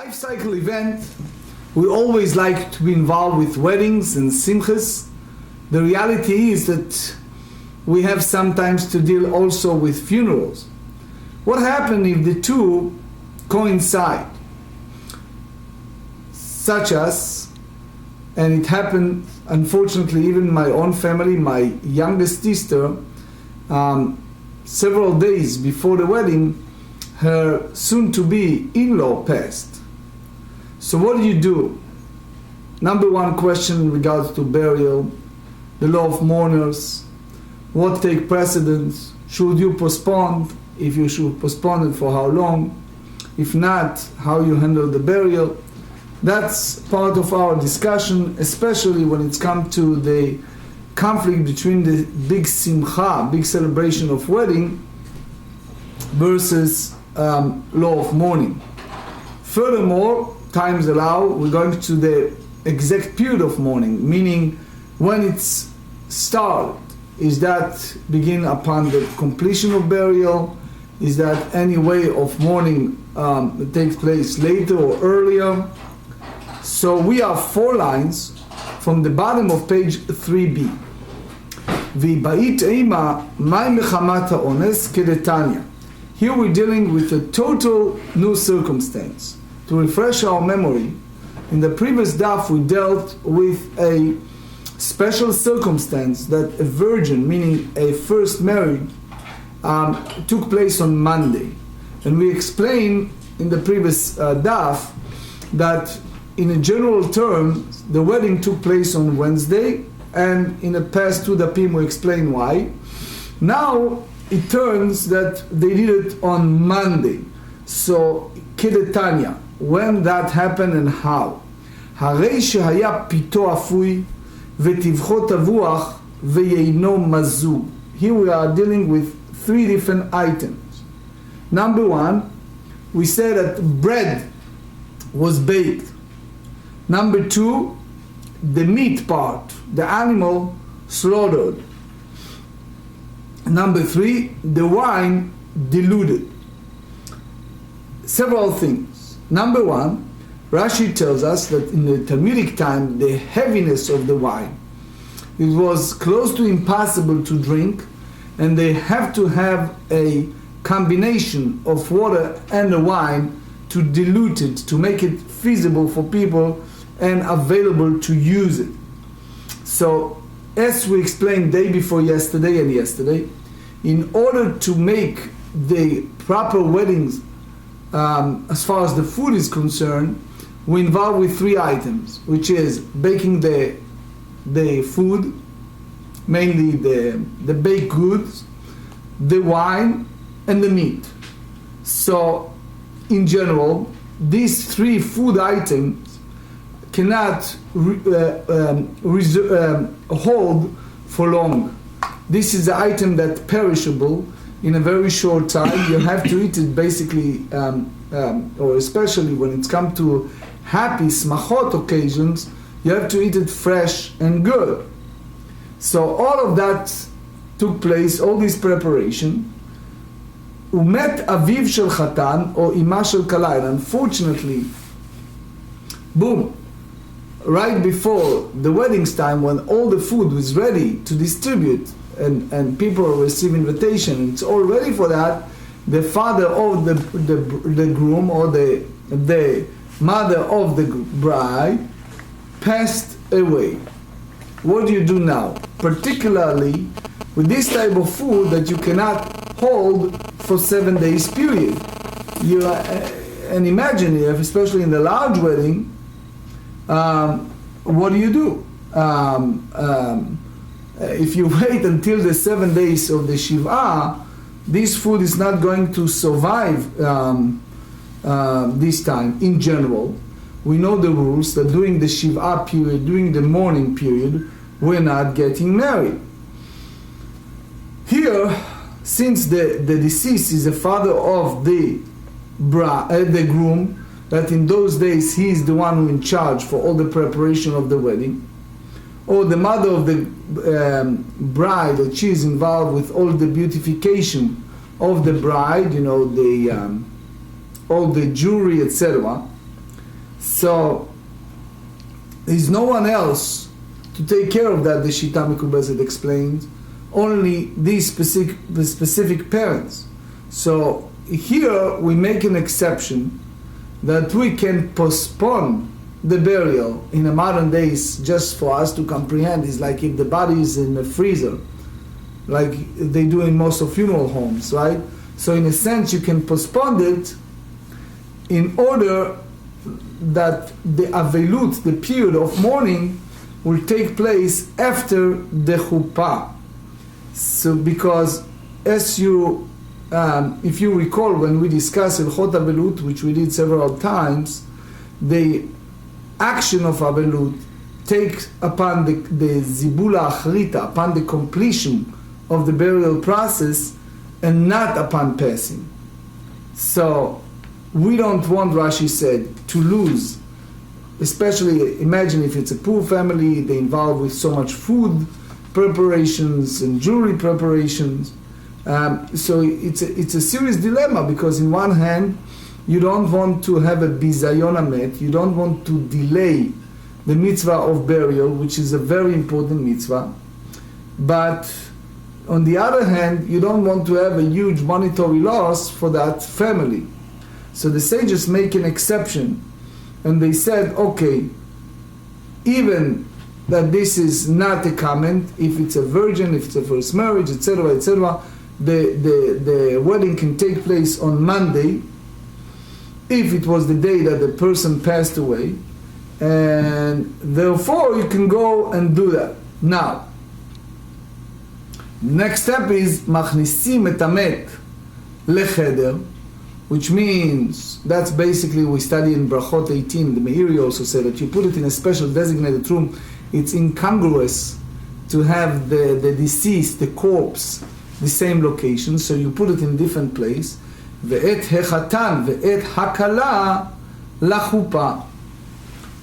life cycle event, we always like to be involved with weddings and simchas. The reality is that we have sometimes to deal also with funerals. What happens if the two coincide? Such as, and it happened unfortunately even in my own family, my youngest sister, several days before the wedding, her soon-to-be in-law passed. So what do? Number one question in regards to burial, the law of mourners, what take precedence, should you postpone? If you should postpone it, for how long? If not, how you handle the burial? That's part of our discussion, especially when it's come to the conflict between the big simcha, big celebration of wedding, versus law of mourning. Furthermore, times allow, we're going to the exact period of mourning, meaning when it's started. Is that begin upon the completion of burial? Is that any way of mourning that takes place later or earlier? So we have 4 lines from the bottom of page 3b. Here we're dealing with a total new circumstance. To refresh our memory, in the previous daf we dealt with a special circumstance that a virgin, meaning a first marriage, took place on Monday. And we explained in the previous daf that in a general term, the wedding took place on Wednesday, and in the past 2 dapim we explained why. Now it turns that they did it on Monday. So, kedetanya, when that happened and how? הרי שהיה פיתו אפוי וטבחו טבוח ויינו מזוג. Here we are dealing with 3 different items. Number 1, we said that bread was baked. Number 2, the meat part, the animal slaughtered. Number 3, the wine diluted. Several things. Number 1, Rashi tells us that in the Talmudic time, the heaviness of the wine, it was close to impossible to drink, and they have to have a combination of water and the wine to dilute it, to make it feasible for people and available to use it. So, as we explained day before yesterday and yesterday, in order to make the proper weddings, as far as the food is concerned, we involve with 3 items, which is baking the food, mainly the baked goods, the wine, and the meat. So, in general, these 3 food items cannot hold for long. This is the item that's perishable in a very short time. You have to eat it basically, or especially when it's come to happy smachot occasions, you have to eat it fresh and good. So all of that took place, all this preparation. Umet aviv shel chatan, or ima shel kala. And unfortunately, boom, right before the wedding's time, when all the food was ready to distribute and people receive invitation, it's all ready for that, the father of the groom, or the mother of the bride, passed away. What do you do now? Particularly with this type of food that you cannot hold for 7 days period. And imagine if, especially in the large wedding, what do? If you wait until the 7 days of the Shiva, this food is not going to survive this time. In general, we know the rules that during the Shiva period, during the mourning period, we're not getting married. Here, since the deceased is the father of the groom, that in those days he is the one who in charge for all the preparation of the wedding, or the mother of the bride, that she is involved with all the beautification of the bride, all the jewelry, etc. So there's no one else to take care of that, the Shita Mekubezet explains, only these specific parents. So here we make an exception that we can postpone the burial in the modern days, just for us to comprehend. Is like if the body is in a freezer, like they do in most of funeral homes, right? So in a sense you can postpone it in order that the avelut, the period of mourning, will take place after the chuppah. So because as you if you recall, when we discussed Hilchot Avelut, which we did several times, the action of Avelut takes upon the Zibula Achrita, upon the completion of the burial process, and not upon passing. So we don't want, Rashi said, to lose, especially imagine if it's a poor family, they involved with so much food preparations and jewelry preparations. So it's a serious dilemma, because in one hand you don't want to have a bizayon amet, you don't want to delay the mitzvah of burial, which is a very important mitzvah, but on the other hand you don't want to have a huge monetary loss for that family. So the sages make an exception, and they said, okay, even that this is not a comment, if it's a virgin, if it's a first marriage, etc., etc., the wedding can take place on Monday, if it was the day that the person passed away, and therefore you can go and do that. Now, next step is machnisim et hamet lecheder, which means, that's basically, we study in Brachot 18, the Meiri also said that you put it in a special designated room. It's incongruous to have the deceased, the corpse, the same location, so you put it in different place. Ve'et hechatan ve'et hakala lachupa.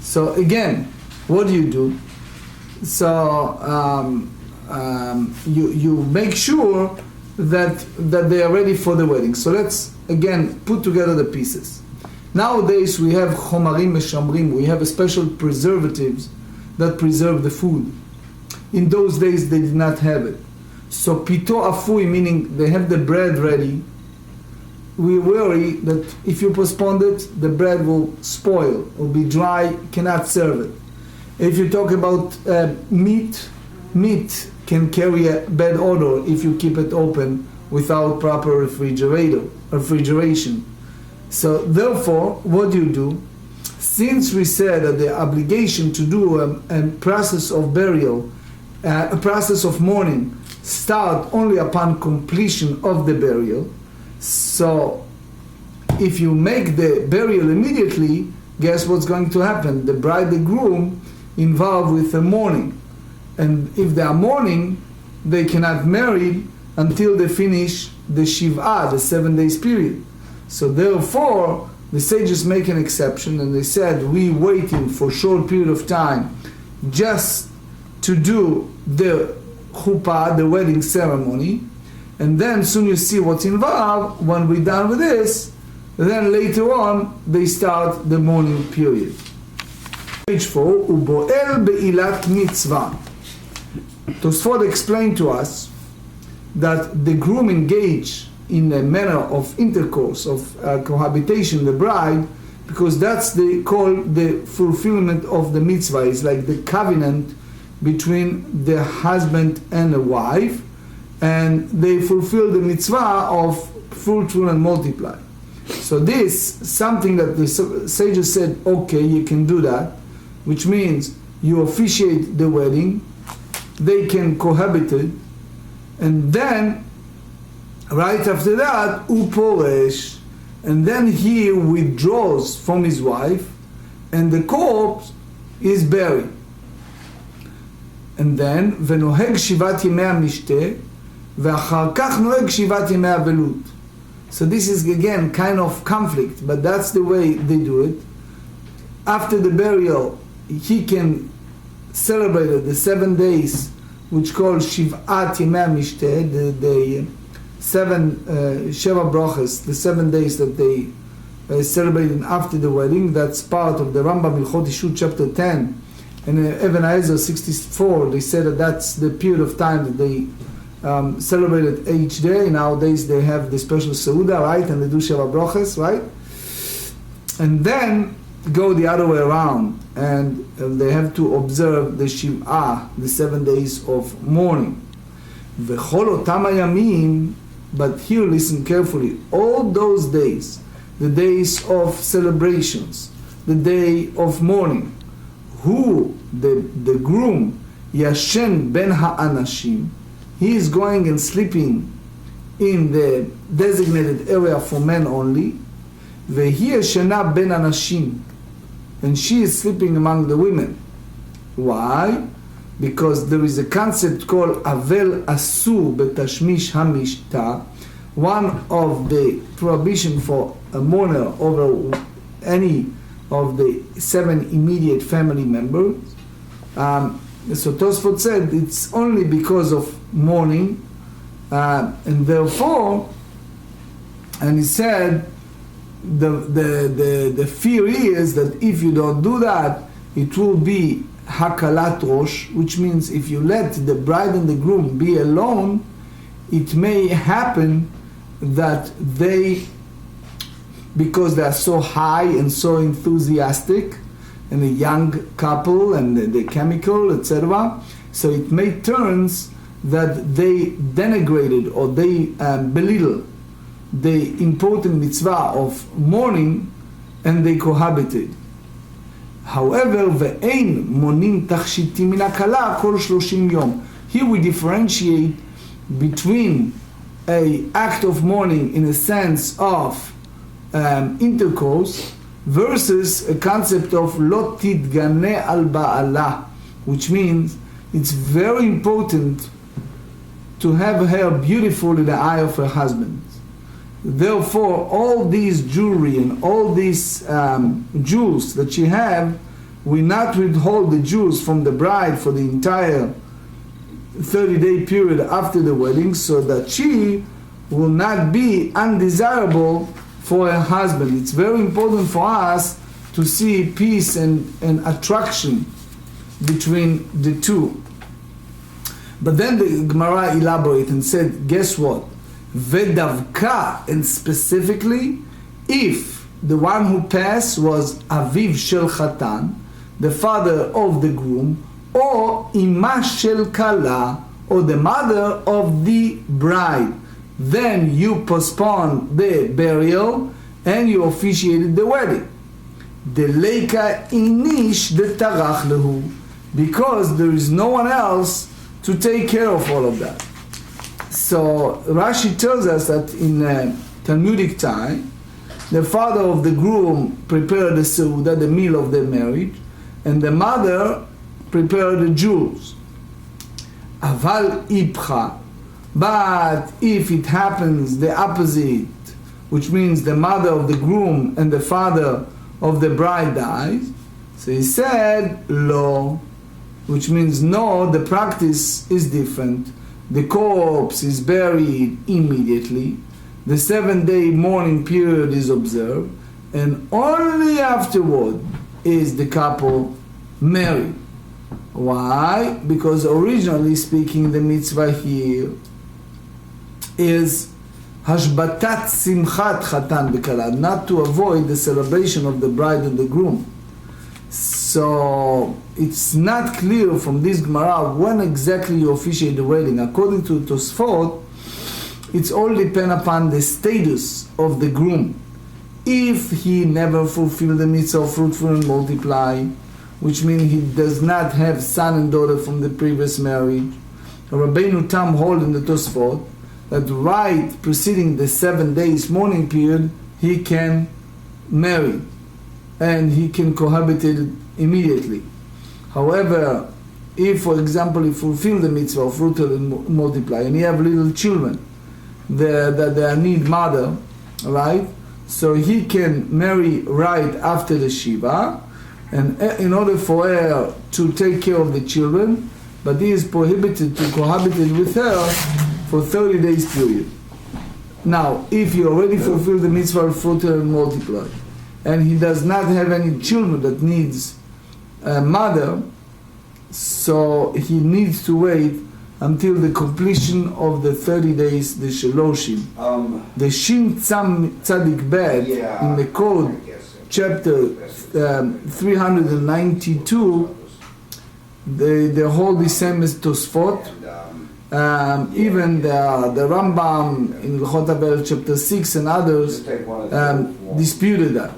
So again, what do? So you make sure that they are ready for the wedding. So let's again put together the pieces. Nowadays we have chomarim meshamrim, we have a special preservatives that preserve the food. In those days they did not have it. So pito afui, meaning they have the bread ready. We worry that if you postpone it, the bread will spoil, will be dry, cannot serve it. If you talk about meat can carry a bad odor if you keep it open without proper refrigeration. So therefore, what do? Since we said that the obligation to do a process of burial, a process of mourning, start only upon completion of the burial, so if you make the burial immediately, guess what's going to happen? The bride, the groom, involved with the mourning. And if they are mourning, they cannot marry until they finish the Shiv'ah, the 7 days period. So therefore, the sages make an exception, and they said, we waiting for a short period of time just to do the chuppah, the wedding ceremony, and then soon you see what's involved. When we're done with this, then later on they start the mourning period. Page 4, Uboel be'ilat mitzvah. Tosfot explained to us that the groom engaged in a manner of intercourse, of cohabitation, the bride, because that's called the fulfillment of the mitzvah. It's like the covenant between the husband and the wife, and they fulfill the mitzvah of fruitful and multiply. So this, something that the sages said, okay, you can do that, which means you officiate the wedding, they can cohabit it, and then right after that, uporesh, and then he withdraws from his wife, and the corpse is buried. And then, ונוהג שבעת ימי המשתה, ואחר כך נוהג שבעת ימי אבלות. So this is again kind of conflict, but that's the way they do it. After the burial, he can celebrate the 7 days, which called Shiv'at Yemei HaMishteh, the 7 Sheva Brachas, the 7 days that they celebrated after the wedding. That's part of the Rambam Ilchot Ishut chapter 10 and Even HaEzer 64. They said that that's the period of time that they celebrated each day. Nowadays they have the special Seuda, right, and they do Sheva Broches, right? And then go the other way around, and they have to observe the Shiv'ah, the 7 days of mourning. V'chol otam hayamim, but here listen carefully, all those days, the days of celebrations, the day of mourning, who, the groom, yashen ben ha'anashim, he is going and sleeping in the designated area for men only, vehi yashena ben anashim, and she is sleeping among the women. Why? Because there is a concept called Avel Asur Betashmish Hamishta, one of the prohibition for a mourner over any of the 7 immediate family members. So Tosfot said it's only because of mourning, and therefore, and he said, the fear is that if you don't do that, it will be hakalat rosh, which means if you let the bride and the groom be alone, it may happen that they, because they are so high and so enthusiastic, and a young couple and the chemical, etc., so it may turns that they denigrated or they belittle the important mitzvah of mourning, and they cohabited. However, ve'ein monim tachshitim min hakala kol 30 yom. Here we differentiate between an act of mourning in a sense of intercourse versus a concept of lo tidganeh al ba'ala, which means it's very important to have her beautiful in the eye of her husband. Therefore, all these jewelry and all these jewels that she have, we not withhold the jewels from the bride for the entire 30-day period after the wedding, so that she will not be undesirable for her husband. It's very important for us to see peace and attraction between the two. But then the Gemara elaborated and said, guess what? Vedavka, and specifically, if the one who passed was Aviv Shel Chatan, the father of the groom, or Ima Shel Kala, or the mother of the bride, then you postpone the burial and you officiated the wedding. The Leika Inish the Tarach Lehu, because there is no one else to take care of all of that. So Rashi tells us that in Talmudic time, the father of the groom prepared the seuda, the meal of the marriage, and the mother prepared the jewels. Aval ipcha, but if it happens the opposite, which means the mother of the groom and the father of the bride dies, so he said lo, which means no, the practice is different. The corpse is buried immediately, the 7-day mourning period is observed, and only afterward is the couple married. Why? Because originally speaking, the mitzvah here is hashbatat simchat chatan b'kala, not to avoid the celebration of the bride and the groom. So it's not clear from this Gemara when exactly you officiate the wedding. According to Tosfot, it's all depend upon the status of the groom. If he never fulfilled the mitzvah of fruitful and multiply, which means he does not have son and daughter from the previous marriage, Rabbeinu Tam hold in the Tosfot that right preceding the 7 days mourning period, he can marry and he can cohabitate immediately. However, if, for example, he fulfill the mitzvah of fruitful and multiply, and he have little children that they need mother, right? So he can marry right after the Shiva, and in order for her to take care of the children, but he is prohibited to cohabitate with her for 30 days period. Now, if he already fulfilled the mitzvah of fruitful and multiply, and he does not have any children that needs a mother, so he needs to wait until the completion of the 30 days, the Shaloshim. The Shin Tzadik Bet in the Code, chapter 392, they hold the same as Tosfot. Even the Rambam in L'chot Abel chapter 6 and others disputed that.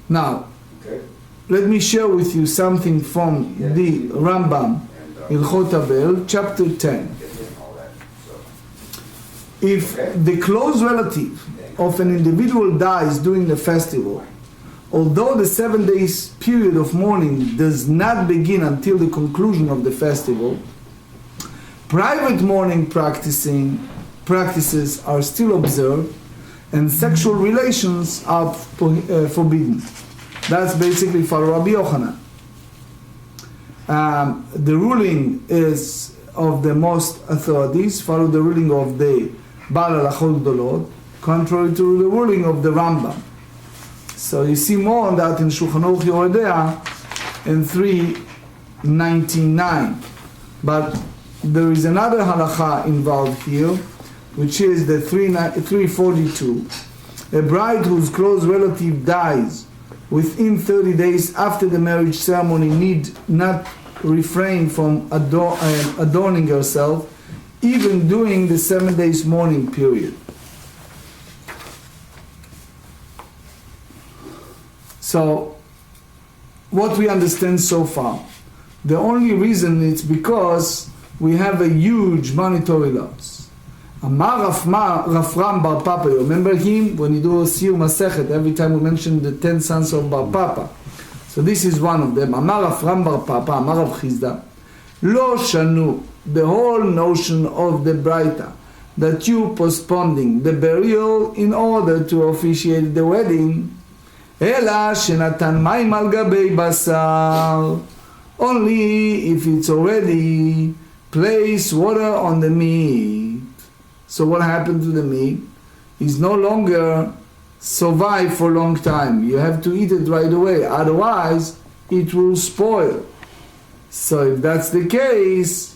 Now, let me share with you something from the Rambam in L'chot Abel chapter 10. If the close relative of an individual dies during the festival, although the 7 days period of mourning does not begin until the conclusion of the festival, private mourning practices are still observed and sexual relations are forbidden. That's basically for Rabbi Yochanan. The ruling is of the most authorities, follow the ruling of the Baal Halachot Gdolot, contrary to the ruling of the Rambam. So you see more on that in Shulchan Aruch Yoredea in 399. But there is another halacha involved here, which is the 342. A bride whose close relative dies within 30 days after the marriage ceremony need not refrain from adorning herself, even during the 7 days mourning period. So, what we understand so far, the only reason it's because we have a huge monetary loss. Amar Rafram Bar Papa, you remember him when you do Siyum Masechet, every time we mention the 10 sons of Bar Papa. So this is one of them. Amar Rafram Bar Papa, Amar Rav Chizda, Lo Shanu, the whole notion of the Braita, that you postponing the burial in order to officiate the wedding, Ela Shenatan Maim Al Gabei Basar, only if it's already placed water on the meat. So what happened to the meat? It's no longer survive for a long time. You have to eat it right away, otherwise it will spoil. So if that's the case,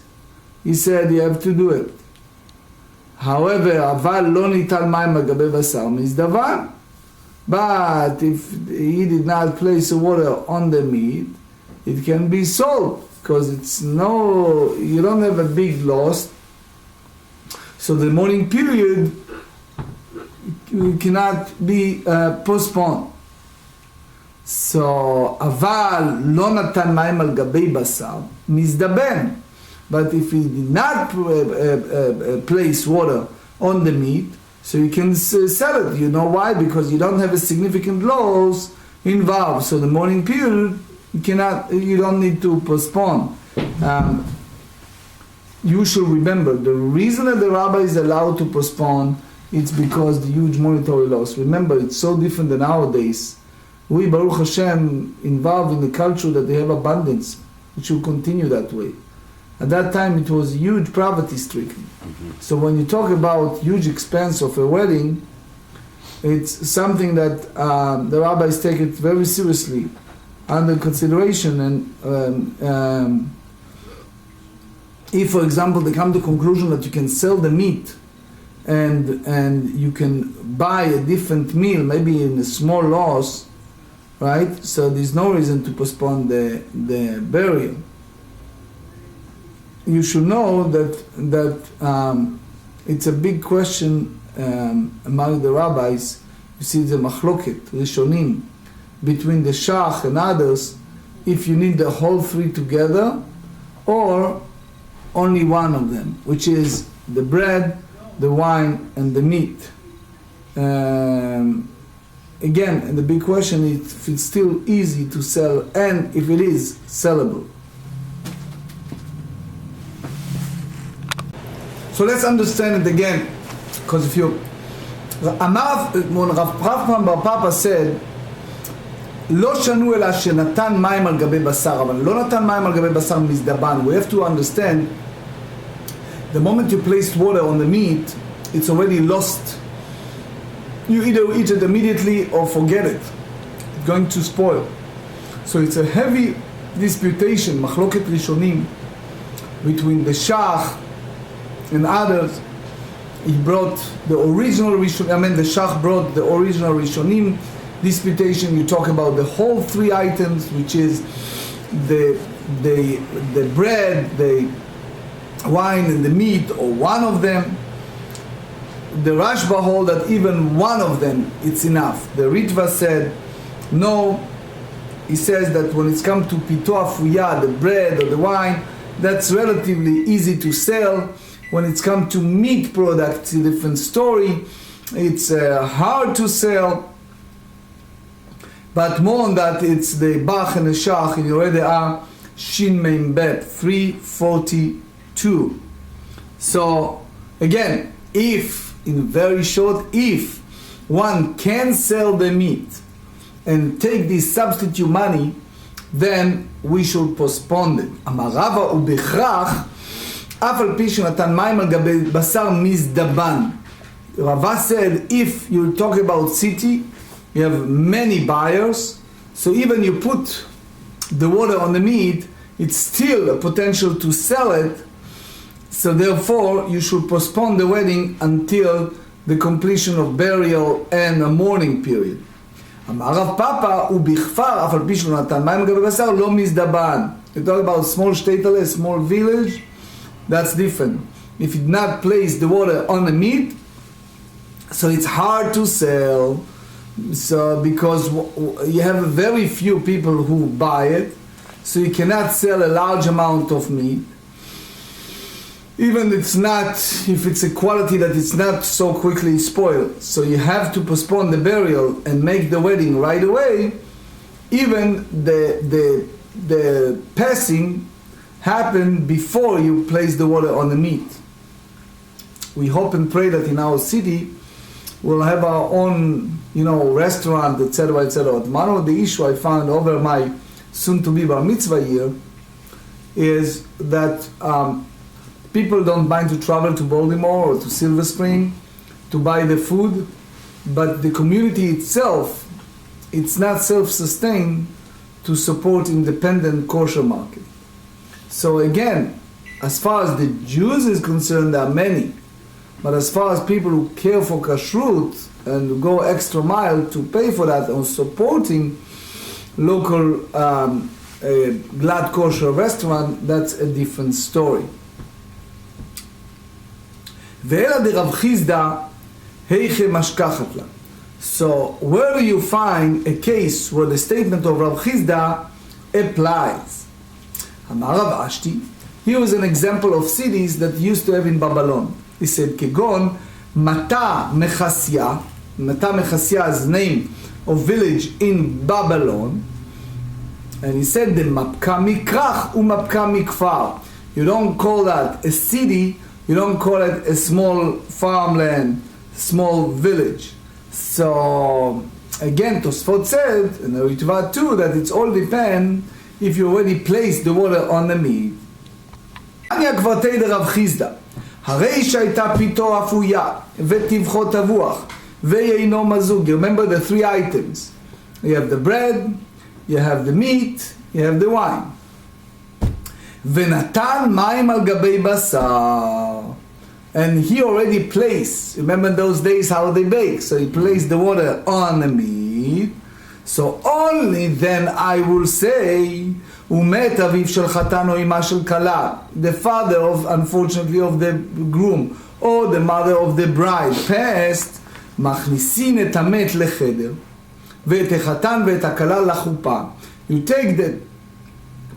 he said you have to do it. However, Aval lo nital mayim al gabei basar mizdavan. But if he did not place the water on the meat, it can be sold, because you don't have a big loss. So the mourning period cannot be postponed. So, aval lo natan mayim al gabei basar mizdaben. But if he did not place water on the meat, so you can sell it. You know why? Because you don't have a significant loss involved. So the mourning period, you don't need to postpone. You should remember, the reason that the rabbi is allowed to postpone, it's because the huge monetary loss. Remember, it's so different than nowadays. We, Baruch Hashem, involved in the culture that they have abundance. It should continue that way. At that time, it was huge poverty-stricken. Mm-hmm. So when you talk about huge expense of a wedding, it's something that the rabbis take it very seriously under consideration. And if, for example, they come to the conclusion that you can sell the meat and you can buy a different meal, maybe in a small loss, right? So there's no reason to postpone the burial. You should know that it's a big question among the rabbis. You see the machloket, rishonim, between the shach and others, if you need the whole three together or only one of them, which is the bread, the wine, and the meat. Again, the big question is if it's still easy to sell and if it is sellable. So let's understand it again, because if you, when Rav Bar Papa said, לא שנו אלא שנתן מים על גבי בשר, אבל לא נתן מים על גבי בשר מזדבן. We have to understand the moment you place water on the meat, it's already lost. You either eat it immediately or forget it. It's going to spoil. So it's a heavy disputation, machloket rishonim, between the Shach and others. He brought the original Rishonim, the Shach brought the original Rishonim disputation. You talk about the whole three items, which is the bread, the wine, and the meat, or one of them. The Rashba hold that even one of them, it's enough. The Ritva said, no. He says that when it's come to pito afuya, the bread or the wine, that's relatively easy to sell. When it's come to meat products, it's a different story. It's hard to sell. But more on that, it's the Bach and the Shach in Yoreh De'ah, Shin Mem Bet, 342. So, again, if one can sell the meat and take this substitute money, then we should postpone it. Amar Rava ubechrach, אף על פי שנתן מים על גבי בשר מזדבן. Rava said, if you talk about city, you have many buyers, so even you put the water on the meat, it's still a potential to sell it, so therefore you should postpone the wedding until the completion of burial and a mourning period. אמר רב פאפא, ובכפר, אף על פי שלא נתן מים על גבי בשר, לא מזדבן. You talk about small shtetl, a small village, that's different. If you did not place the water on the meat, so it's hard to sell, so because you have very few people who buy it, so you cannot sell a large amount of meat. Even if it's a quality that it's not so quickly spoiled. So you have to postpone the burial and make the wedding right away. Even the passing happened before you place the water on the meat. We hope and pray that in our city we'll have our own, restaurant, etc., etc. One of the issue I found over my soon-to-be bar mitzvah year is that people don't mind to travel to Baltimore or to Silver Spring to buy the food, but the community itself, it's not self-sustained to support independent kosher market. So again, as far as the Jews is concerned, there are many. But as far as people who care for kashrut and go extra mile to pay for that or supporting local glad kosher restaurant, that's a different story. ואלא דרב חיסדא היכא משכחת לה. So where do you find a case where the statement of Rav Chisda applies? אמר רב אשתי, here is an example of cities that used to have in Babylon. He said, כגון מטה מחסיה, מטה מחסיה is name of village in Babylon, and he said, the מפקה מכרך ומפקה מכפר. You don't call that a city, you don't call it a small farmland, small village. So again, Tosfot said, and the Ritva too, that it's all depend if you already placed the water on the meat. Anya kvartei de Rav Chisda, הרי שהייתה פיתו אפויה וטבחו טבוח ויינו מזוג. You remember the three items. You have the bread, you have the meat, you have the wine. ונתן מים על גבי בשר. And he already placed, remember those days how they bake, so he placed the water on the meat. So only then I will say, ומת אביו של חתן או אמא של כלה, the father of, unfortunately, of the groom, or the mother of the bride, passed, מכניסין את המת לחדר, ואת החתן ואת הכלה לחופה. You take the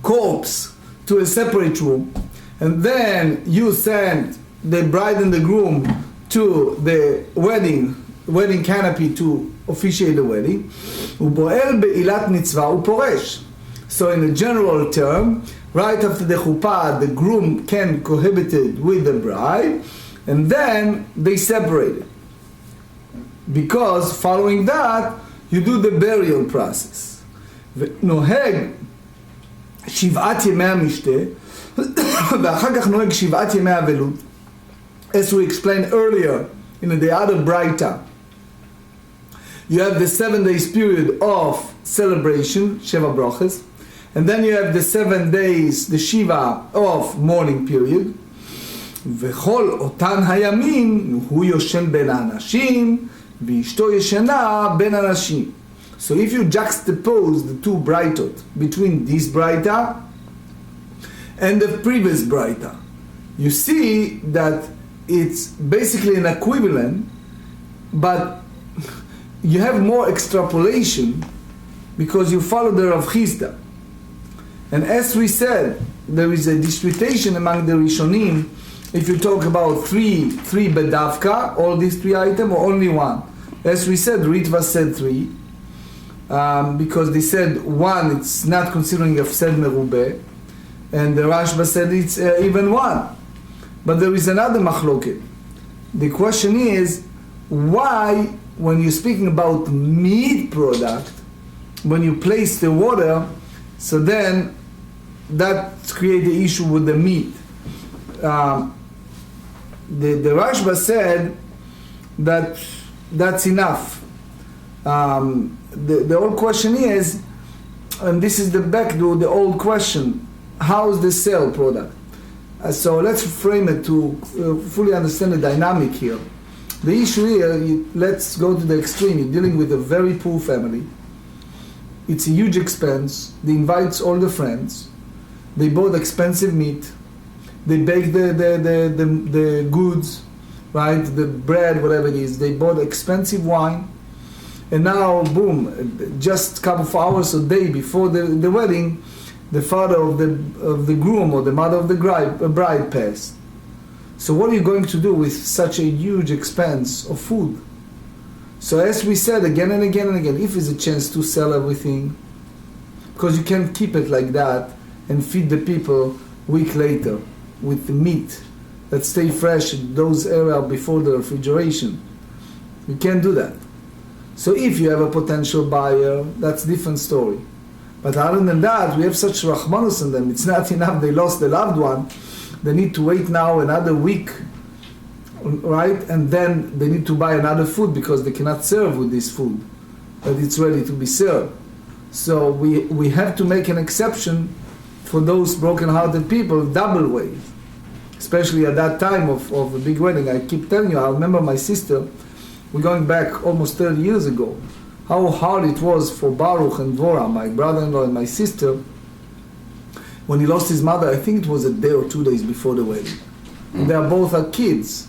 corpse to a separate room, and then you send the bride and the groom to the wedding canopy to officiate the wedding. ובועל בעילת מצווה ופורש. So in a general term, right after the chuppah, the groom can cohabit with the bride, and then they separate it. Because following that, you do the burial process. ונוהג שבעת ימי המשתה, ואחר כך נוהג שבעת ימי אבלות. as we explained earlier in the other Braita, you have the 7 days period of celebration, Sheva Brachas, and then you have the 7 days, the Shiva of mourning period. וכל אותן הימים הוא יושן בין האנשים ואשתו ישנה בין האנשים. So if you juxtapose the two Braitot between this Braita and the previous Braita, you see that it's basically an equivalent, but you have more extrapolation because you follow the Rav Chisda. And as we said, there is a disputation among the Rishonim if you talk about three bedavka, all these 3 items, or only one. As we said, Ritva said 3, because they said 1, it's not considering Hafsed Merubeh, and the Rashba said it's even 1. But there is another machloket. The question is, why, when you're speaking about meat product, when you place the water, so then that creates the issue with the meat. The Rashba said that that's enough. The old question is, and this is the back to the old question, how is the sale product? So let's frame it to fully understand the dynamic here. The issue here, let's go to the extreme. You're dealing with a very poor family. It's a huge expense. They invite all the friends. They bought expensive meat. They bake the goods, right? The bread, whatever it is. They bought expensive wine. And now, boom, just a couple of hours a day before the wedding, the father of the groom or the mother of the bride passed. So what are you going to do with such a huge expense of food? So as we said again and again and again, if there's a chance to sell everything, because you can't keep it like that and feed the people week later with the meat that stay fresh in those areas before the refrigeration. You can't do that. So if you have a potential buyer, that's a different story. But other than that, we have such Rahmanus in them. It's not enough they lost the loved one. They need to wait now another week, right? And then they need to buy another food because they cannot serve with this food, but it's ready to be served. So we have to make an exception for those broken-hearted people, double way. Especially at that time of a big wedding. I keep telling you, I remember my sister, we're going back almost 30 years ago, how hard it was for Baruch and Dvorah, my brother-in-law and my sister, when he lost his mother. I think it was a day or 2 days before the wedding. They are both kids.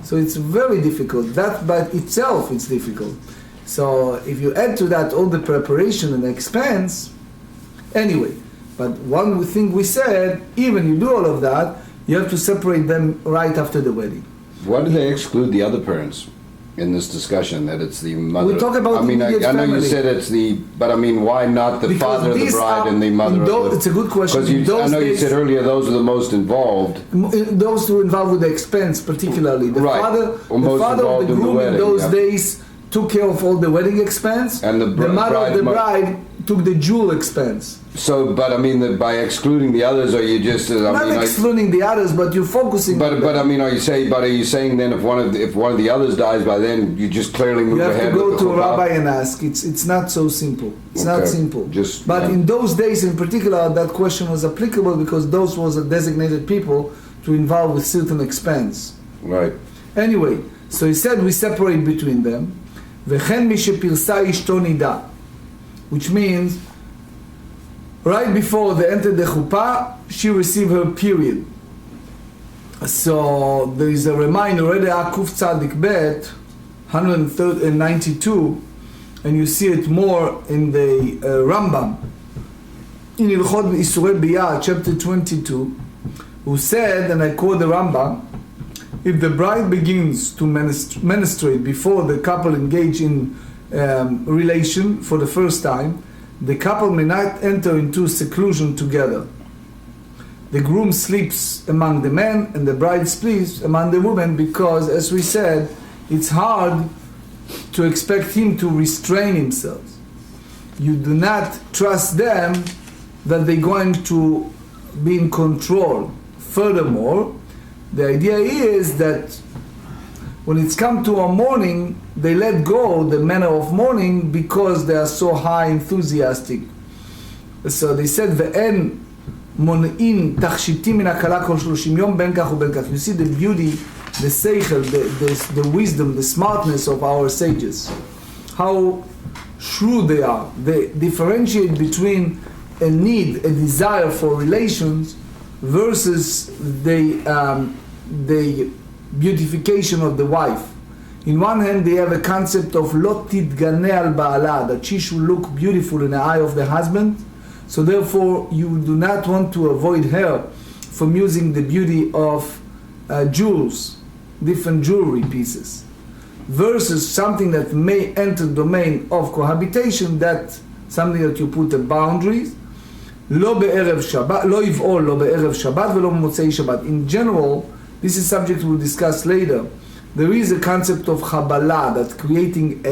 So it's very difficult. That by itself it's difficult. So if you add to that all the preparation and the expense, anyway, but one thing we said, even you do all of that, you have to separate them right after the wedding. Why do they exclude the other parents in this discussion, that it's the mother? We talk about I mean, I know family. you said it's the, but I mean, why not the Because father of the bride and the mother of the... It's a good question. Because I know you said earlier those are the most involved. Those who are involved with the expense, particularly. The Right. father of the groom in those days took care of all the wedding expense. And the mother of the bride took the jewel expense. So, but I mean, by excluding the others, are you just... Not excluding the others, but you're focusing on them. But I mean, are you saying then if one of the others dies by then, you just clearly move ahead? You have with to go the to a chuppah? rabbi and ask. It's not so simple. It's not simple. But yeah. in those days in particular, that question was applicable because those was a designated people to involve with certain expense. Right. Anyway, so he said we separate between them. וכן מי שפרסה אשתו נידה, which means right before they entered the chuppah, she received her period. So there is a reminder, already Akuf Tzadik Bet, 192, and you see it more in the Rambam, in Ilchot Isurei Biyah, chapter 22, who said, and I quote the Rambam, if the bride begins to menstruate before the couple engage in relation for the first time, the couple may not enter into seclusion together. The groom sleeps among the men and the bride sleeps among the women because, as we said, it's hard to expect him to restrain himself. You do not trust them that they're going to be in control. Furthermore, The idea is that when it's come to a mourning, they let go the manner of mourning because they are so high enthusiastic. So they said, "Ve'en mon'in tachshitim min hakala kol 30 yom ben kach uben kach." You see the beauty, the seichel, the wisdom, the smartness of our sages. How shrewd they are. They differentiate between a need, a desire for relations versus the beautification of the wife. In one hand, they have a concept of lo titganeh al ba'ala, that she should look beautiful in the eye of the husband. So therefore, you do not want to avoid her from using the beauty of jewels, different jewelry pieces, versus something that may enter the domain of cohabitation, that something that you put a boundaries. לא בערב שבת, לא יבעול, לא בערב שבת ולא במוצאי שבת. In general, this is subject we'll discuss later. There is a concept of Kabbalah, that creating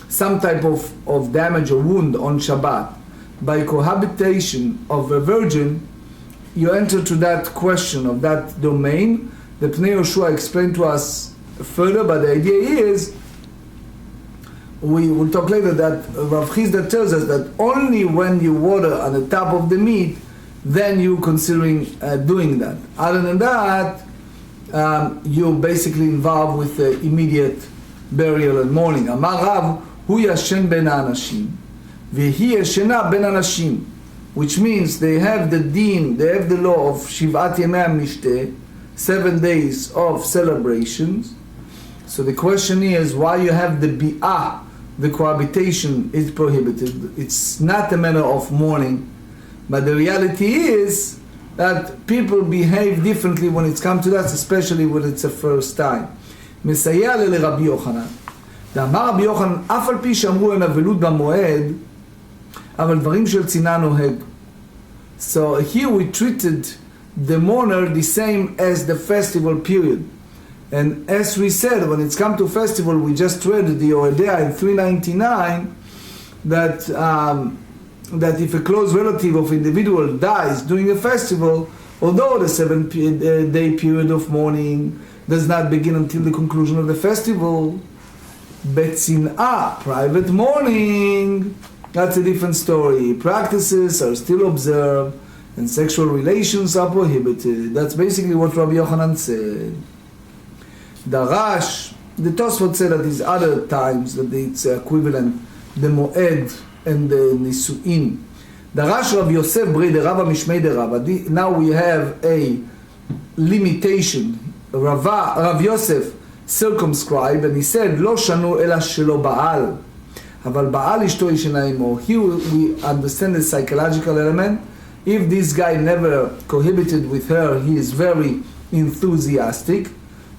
some type of damage or wound on Shabbat. By cohabitation of a virgin, you enter to that question of that domain. The Pnei Yoshua explained to us further, but the idea is, we will talk later, that Rav Chizda tells us that only when you water on the top of the meat, then you're considering doing that. Other than that, you're basically involved with the immediate burial and mourning. Amar Rav, hu yashen ben ha'anashim, v'hi yashena ben ha'anashim, which means they have the deen, they have the law of Shivat Yemei HaMishteh, 7 days of celebrations. So the question is, why you have the bi'ah, the cohabitation is prohibited. It's not a matter of mourning, but the reality is that people behave differently when it's come to that, especially when it's a first time. מסייע לרבי יוחנן. ואמר רבי יוחנן, אף על פי שאמרו אין אבלות במועד, אבל דברים של צנעה נוהג. So here we treated the mourner the same as the festival period. And as we said, when it's come to festival, we just read the Oedea in 399 that if a close relative of individual dies during a festival, although the 7-day period of mourning does not begin until the conclusion of the festival, Betzin'ah, private mourning, that's a different story. Practices are still observed and sexual relations are prohibited. That's basically what Rabbi Yochanan said. Darash, the Tosfot said that these other times that it's equivalent, the Moed and the Nisu'in. Darash Rav Yosef Brei de Rava Mishmei de Rava. Now we have a limitation. Rav Yosef circumscribed and he said, Lo shanu ela shelo ba'al. Aval ba'al ishto yishena imo. Here we understand the psychological element. If this guy never cohabited with her, he is very enthusiastic.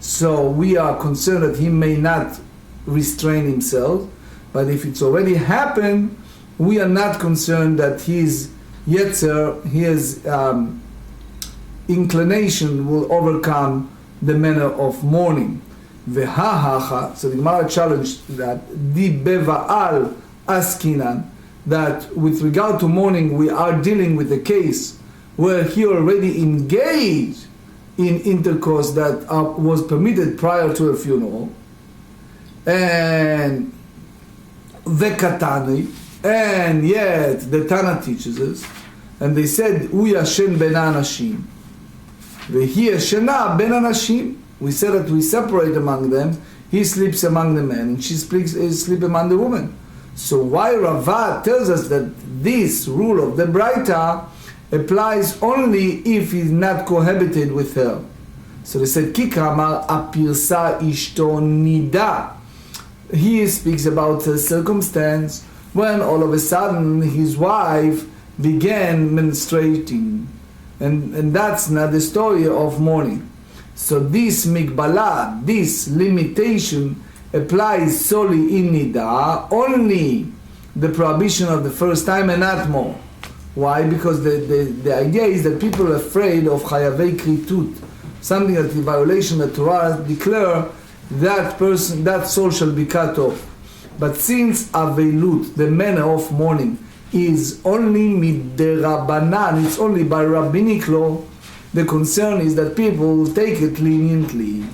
So we are concerned that he may not restrain himself. But if it's already happened, we are not concerned that his yetzer, his inclination will overcome the manner of mourning. Ve'ha-ha-ha, so the Gemara challenged that, di beva'al askinan, that with regard to mourning, we are dealing with a case where he already engaged in intercourse that was permitted prior to a funeral, and the Katani, and yet the Tana teaches us, and they said, U yashen ben ha'anashim, vehi yashena ben ha'anashim. We said that we separate among them, he sleeps among the men, and she sleeps among the women. So why Rava tells us that this rule of the Braita applies only if he's not cohabited with her. So they said, Kikramar apirsa ishto nida. He speaks about a circumstance when all of a sudden his wife began menstruating. And that's not the story of mourning. So this mikbala, this limitation, applies solely in nida, only the prohibition of the first time and not more. Why? Because the idea is that people are afraid of chayavei kritut, something that in violation of the Torah declare that person, that soul shall be cut off. But since avelut, the manner of mourning, is only miderabanan, it's only by rabbinic law, the concern is that people take it leniently.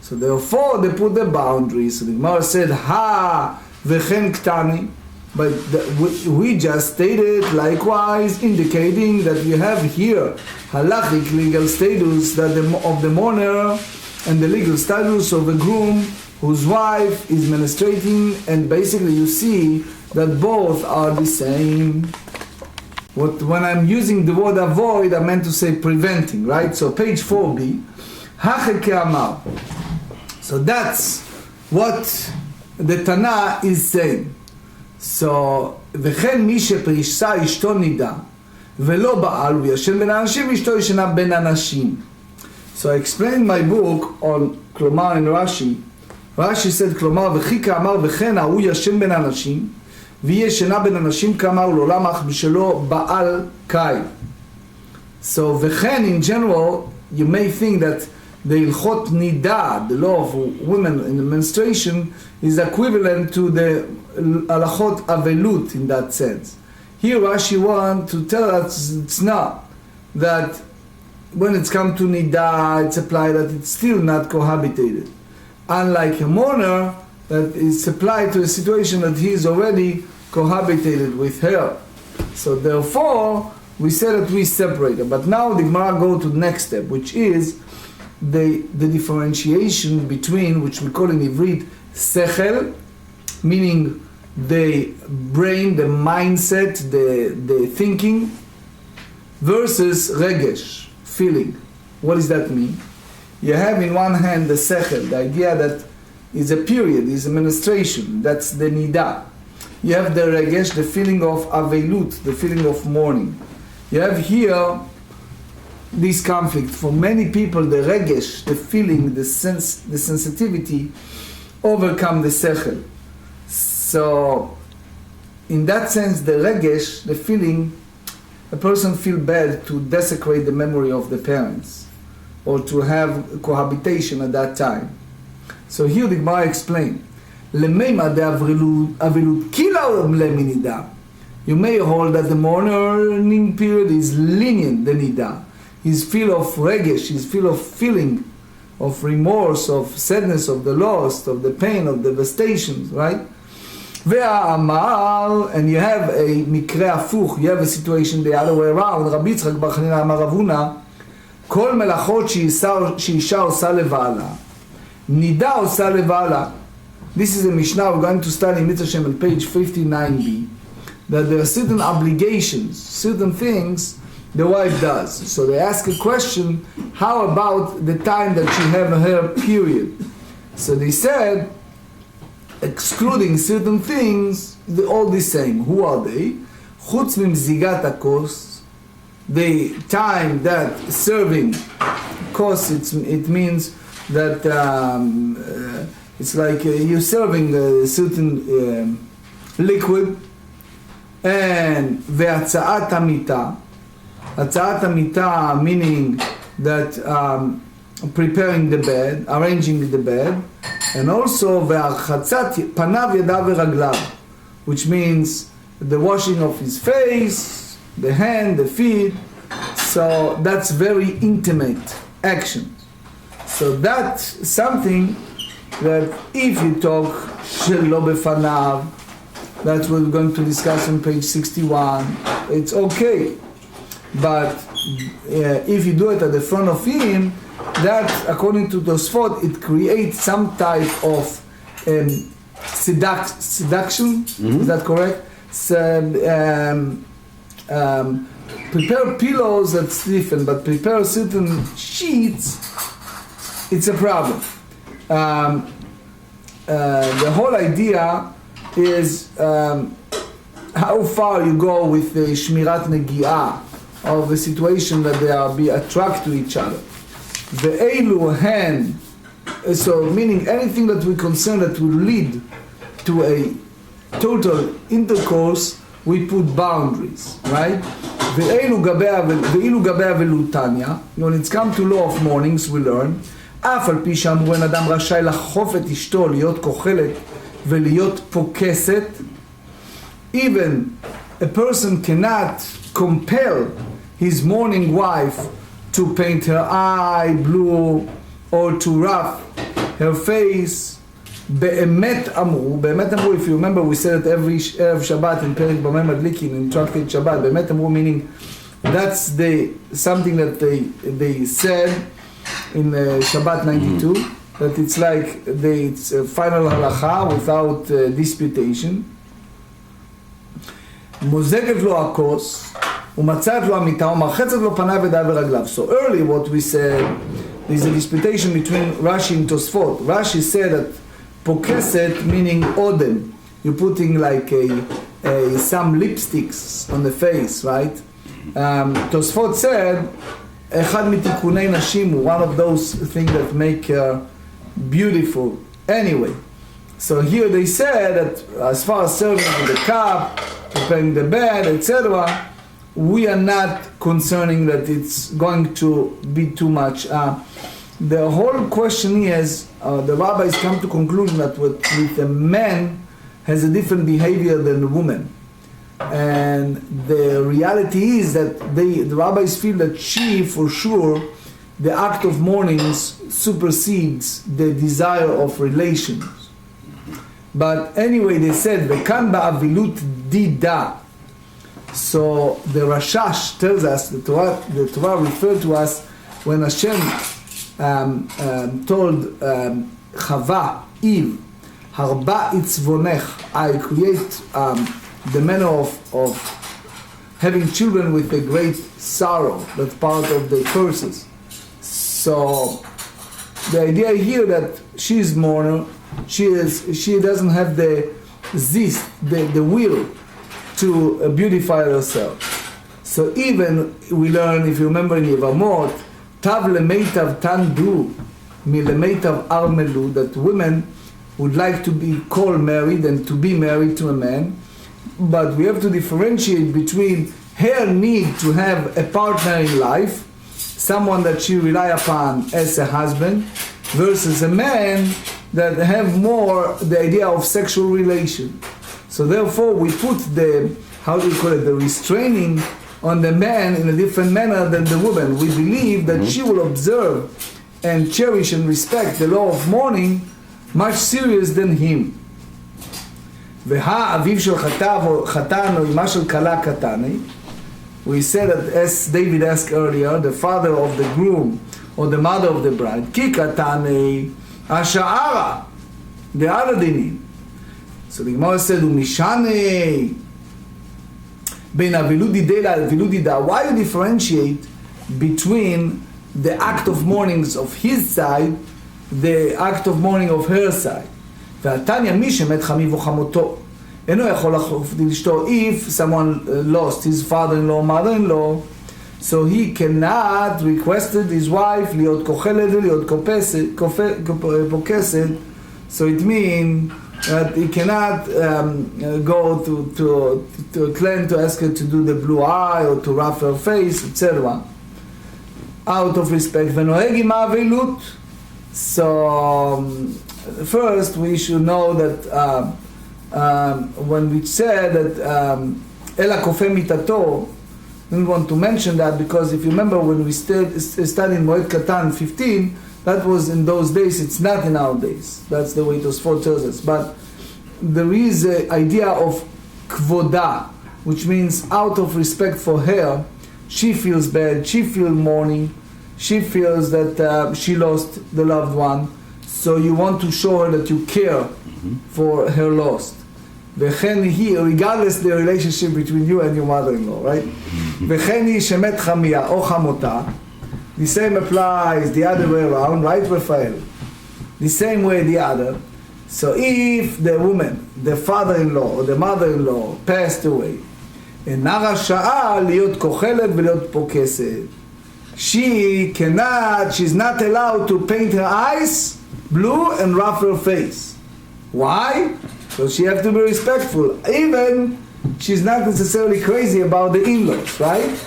So therefore they put the boundaries. So the Gemara said, ha v'chen ktani. But we just stated likewise, indicating that we have here halachic legal status that of the mourner and the legal status of a groom whose wife is menstruating, and basically you see that both are the same. When I'm using the word avoid, I meant to say preventing, right? So page 4b, hacheke amar. So that's what the Tana is saying. So, וכן מי שפרישה אשתו נידה ולא בעל וישן בין האנשים ואשתו ישנה בין אנשים. So I explained my book on כלומר in Rashi. Rashi said כלומר וכי כאמר וכן ההוא ישן בין אנשים והיא ישנה בין אנשים כאמר לעולם אך בשלו בעל קין. So וכן in general you may think that the ilchot nida, the law of women in the menstruation, is equivalent to the halachot avelut in that sense. Here Rashi wants to tell us it's not. That when it's come to nida, it's applied that it's still not cohabitated. Unlike a mourner, that is applied to a situation that he is already cohabitated with her. So therefore, we said that we separate them. But now the Gemara go to the next step, which is the differentiation between, which we call in Ivrit, sechel, meaning the brain, the mindset, the thinking, versus regesh, feeling. What does that mean? You have in one hand the sechel, the idea that is a period, is a menstruation, that's the nida. You have the regesh, the feeling of avelut, the feeling of mourning. You have here this conflict. For many people, the regesh, the feeling, the sense, the sensitivity, overcome the sechel. So, in that sense, the regesh, the feeling, a person feels bad to desecrate the memory of the parents, or to have cohabitation at that time. So here the Gemara explains, "Lemeima de avilut kila leminida." You may hold that the mourning period is lenient, the nida. He's full of regesh, he's full of feeling, of remorse, of sadness, of the loss, of the pain, of devastation, right? And you have a mikre afuch, you have a situation the other way around. Rabbi Yitzchak bar Chanina amar Rav Huna, כל מלאכות שאישה עושה לבעלה, נידה עושה לבעלה. This is a Mishnah we're going to study in Mitzvah Shem on page 59b, that there are certain obligations, certain things the wife does. So they ask a question, how about the time that she have her period? So they said, excluding certain things, they're all the same. Who are they? חוץ ממזיגת הכוס, the time that serving course, it means that it's like you're serving a certain liquid, and והצעת המיטה, הצעת המיטה meaning that preparing the bed, arranging the bed, and also והרחצת פניו ידיו ורגליו, which means the washing of his face, the hand, the feet. So that's very intimate action. So that's something that if you talk שלא בפניו, that's what we're going to discuss on page 61, it's okay. But if you do it at the front of him, that according to Tosfot, it creates some type of seduction. Mm-hmm. Is that correct? So, prepare pillows, that's different, but prepare certain sheets, it's a problem. The whole idea is how far you go with the shmirat negi'ah of the situation that they are be attracted to each other. The eilu hand, so meaning anything that we concern that will lead to a total intercourse, we put boundaries, right? ואילו גבי אבלותניה, when it's come to law of mornings, we learn, אף על פי שאמרו אין אדם רשאי לחוף את אשתו, להיות כוחלת ולהיות פוקסת, even a person cannot compel his mourning wife to paint her eye blue or to rough her face. באמת אמרו, if you remember we said it every ערב Shabbat in פרק במה מדליקים, in Tractate Shabbat, באמת אמרו meaning that's something that they said in Shabbat 92, that it's like it's a final halacha without disputation. מוזגת לו הכוס, ומצאת לו המיטה, ומרחצת לו פניו ידיו ורגליו. So early what we said, there's a disputation between Rashi and Tosfot. Rashi said that pokeset meaning odem. You're putting like some lipsticks on the face, right? Tosfot said, אחד מתיקוני Nashim, one of those things that make beautiful. Anyway, so here they said that as far as serving the cup, preparing the bed, etc., we are not concerning that it's going to be too much. The whole question is, the rabbis come to conclusion that with a man has a different behavior than a woman. And the reality is that the rabbis feel that she, for sure, the act of mourning supersedes the desire of relations. But anyway, they said, "Vekan ba'avilut dida." So the Rashash tells us, the Torah referred to us when Hashem told Chava, Eve, "Harba itzvonech," I create the manner of having children with a great sorrow. That's part of the curses. So the idea here that she is mourner, she doesn't have the zest, the will to beautify herself. So even we learn, if you remember in Yevamot, tav lemeitav tandu milemeitav armelu, that women would like to be called married and to be married to a man, but we have to differentiate between her need to have a partner in life, someone that she rely upon as a husband, versus a man that have more the idea of sexual relation. So therefore we put the restraining on the man in a different manner than the woman. We believe that she will observe and cherish and respect the law of mourning much serious than him. והאביו של חתן או אמא של כלה קטני, we said that, as David asked earlier, the father of the groom or the mother of the bride, כי קטני השערה, the other dinim. So the Gemara said, ומשנה בין אבילות דידה לאבילות דידה. Why you differentiate between the act of mournings of his side, the act of mourning of her side? והתניא מי שמת חמיו חמותו אינו יכול לחלוף לאשתו. If someone lost his father-in-law or mother-in-law, so he cannot request his wife להיות כוחלת ולהיות פוקסת. So it means that he cannot go to a clan to ask her to do the blue eye or to rough her face, etc. out of respect. ונוהג עם האבלות. So first we should know that when we said that אלא כופה מיתתו, we want to mention that because if you remember when we studied in Moed Katan 15, that was in those days, it's not in our days. That's the way Tosfot tells us. But there is an idea of kvoda, which means out of respect for her, she feels bad, she feels mourning, she feels that she lost the loved one. So you want to show her that you care for her loss. וכן היא, regardless the relationship between you and your mother-in-law, right? וכן היא שמת חמיה או חמותה. The same applies the other way around, right, Raphael? The same way the other. So if the woman, the father-in-law or the mother-in-law passed away, אינה רשאה להיות כוחלת ולהיות פוקסת. She's not allowed to paint her eyes blue and rough her face. Why? Because she has to be respectful. Even she's not necessarily crazy about the in-laws, right?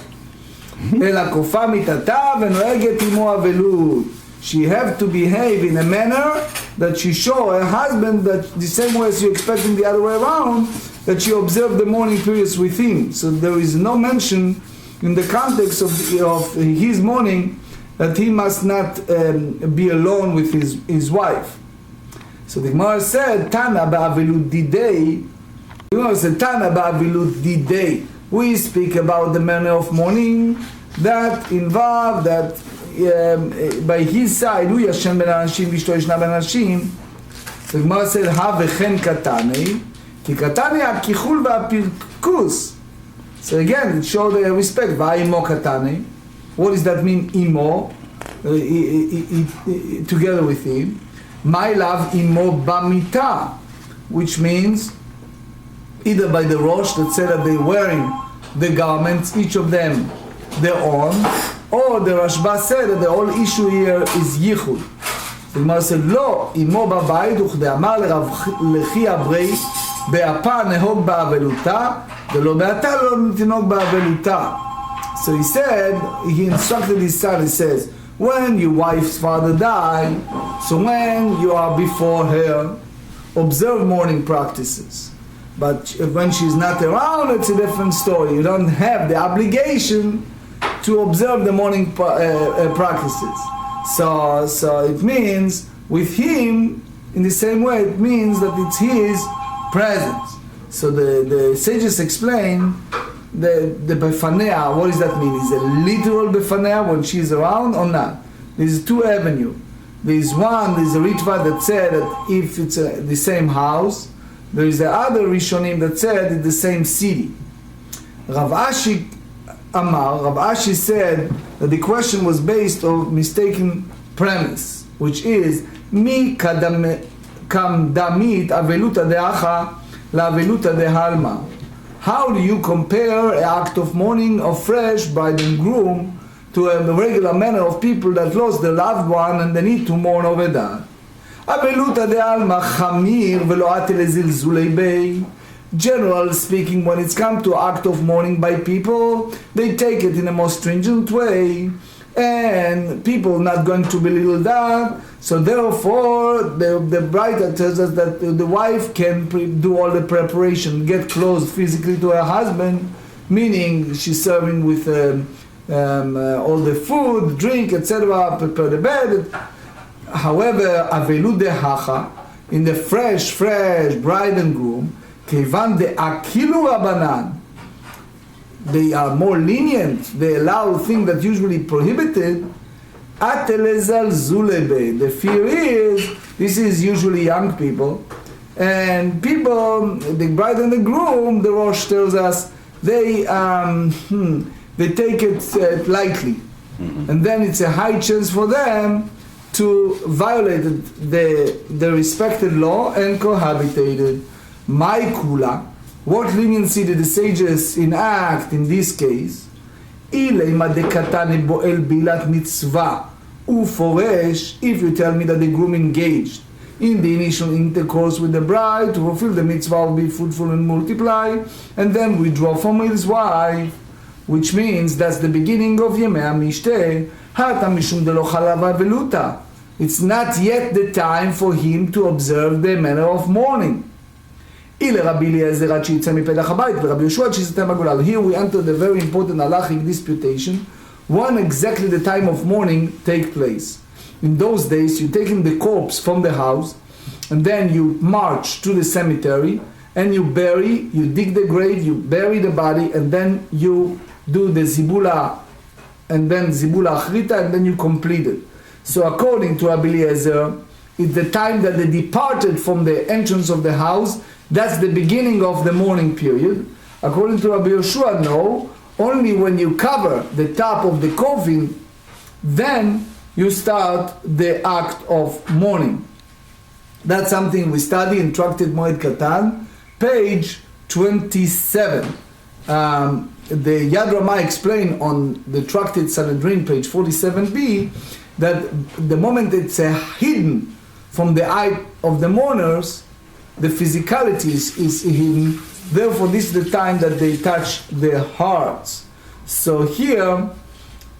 אלא כופה מיתתה ונוהגת עמו אבלות. She have to behave in a manner that she show her husband that the same way as you expecting the other way around, that she observed the mourning periods with him. So there is no mention in the context of his mourning, that he must not be alone with his wife. So the Gemara said, Tana ba'avilut didei. The Gemara said, Tana ba'avilut didei. We speak about the manner of mourning that involve that by his side, הוא ישן בין אנשים ואשתו ישנה בין אנשים. The Gemara said, וכן קטני, כי קטני הכיחול והפרקוס. So again, it showed the respect. ואימו קטני. What does that mean, אימו? Together with him. My love, אימו במיטה, which means either by the Rosh that said that they're wearing the garments, each of them their own, or the Rashba said that the whole issue here is yichud. The Gemara said, לא, אימו בבית וכדאמר לכי אברי באפה נהוג באבלותה ולא באתה לא תנהוג באבלותה. So he said, he instructed his son, he says, when your wife's father died, so when you are before her, observe mourning practices. But when she's not around, it's a different story. You don't have the obligation to observe the mourning practices. So it means with him, in the same way, it means that it's his presence. So the sages explain the befanea. What does that mean? Is it literal befanea when she's around or not? There's two avenues. There's a ritva that said that if it's the same house, there is the other Rishonim that said it's the same city. Rav Ashi said that the question was based on mistaken premise, which is Mi kam damit aveluta deacha la aveluta dehalma. How do you compare an act of mourning of fresh bride and groom to a regular manner of people that lost their loved one and they need to mourn over that? Aveluta dealma chamir velo atel zilzulei bei. Generally speaking, when it's come to act of mourning by people, they take it in a more stringent way, and people not going to belittle that. So therefore, the bride tells us that the wife can do all the preparation, get close physically to her husband, meaning she's serving with all the food, drink, etc., prepare the bed. However, avelud dehacha, in the fresh bride and groom, Kevan de akilu rabanan, they are more lenient, they allow things that usually prohibited. Atelezal zulebe, the fear is, this is usually young people, and people, the bride and the groom, the Rosh tells us, they take it lightly, and then it's a high chance for them to violate the respected law and cohabitated. My kula, what leniency did the sages enact in this case? If you tell me that the groom engaged in the initial intercourse with the bride to fulfill the mitzvah, be fruitful and multiply, and then withdraw from his wife, which means that's the beginning of Yomei HaMishteh, it's not yet the time for him to observe the manner of mourning. Here we enter the very important halachic disputation. When exactly the time of mourning take place? In those days, you take the corpse from the house, and then you march to the cemetery, and you dig the grave, you bury the body, and then you do the zibula, and then zibula achrita, and then you complete it. So according to Rabbi Eliezer, it's the time that they departed from the entrance of the house. That's the beginning of the mourning period. According to Rabbi Yoshua, no. Only when you cover the top of the coffin, then you start the act of mourning. That's something we study in Tractate Moed Katan, page 27. The Yad Ramah explained on the Tractate Sanhedrin, page 47b, that the moment it's hidden from the eye of the mourners, the physicality is hidden. Therefore, this is the time that they touch their hearts. So here,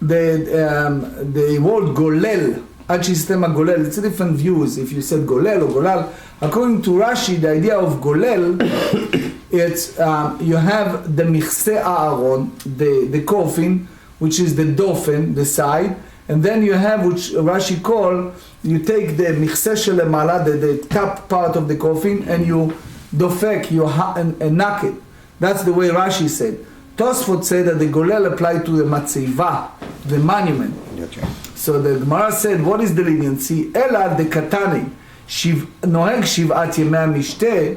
the word golel, golel, it's a different views. If you said golel or golal, according to Rashi, the idea of golel it's you have the michse aaron, the coffin, which is the dofen, the side, and then you have, which Rashi call, you take the michse shelemala, the top part of the coffin, and you dofek, you knock it. That's the way Rashi said. Tosfot said that the golel applied to the matzeva, the monument. Okay. So the Gemara said, what is the leniency? Ela de katani, נוהג שבעת ימי המשתה,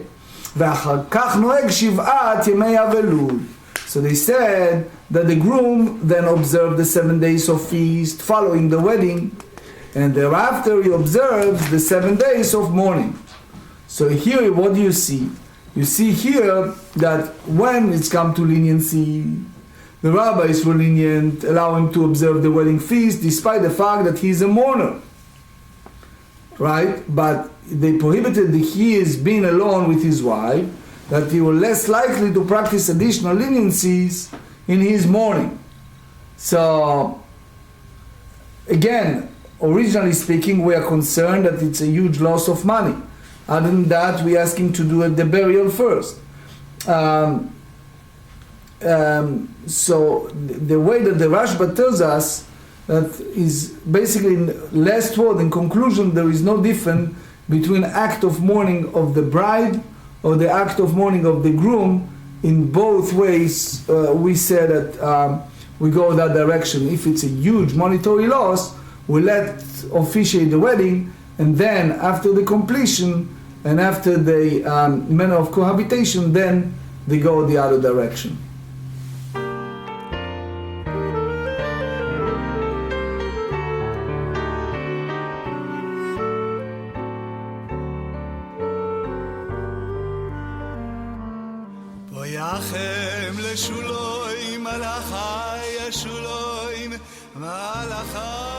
ואחר כך נוהג שבעת ימי אבלות. So they said that the groom then observed the 7 days of feast following the wedding, and thereafter he observes the 7 days of mourning. So here, what do you see? You see here that when it's come to leniency, the rabbis were lenient, allow him to observe the wedding feast despite the fact that he is a mourner. Right? But they prohibited that he is being alone with his wife, that he was less likely to practice additional leniencies in his mourning. So, again, originally speaking, we are concerned that it's a huge loss of money. Other than that, we ask him to do the burial first. So the way that the Rashba tells us that is basically last word, in conclusion, there is no difference between act of mourning of the bride or the act of mourning of the groom. In both ways, we say that we go that direction. If it's a huge monetary loss, we let officiate the wedding, and then after the completion and after the manner of cohabitation, then they go the other direction. ויחם לשולוים מלאכי השולוים מלאכי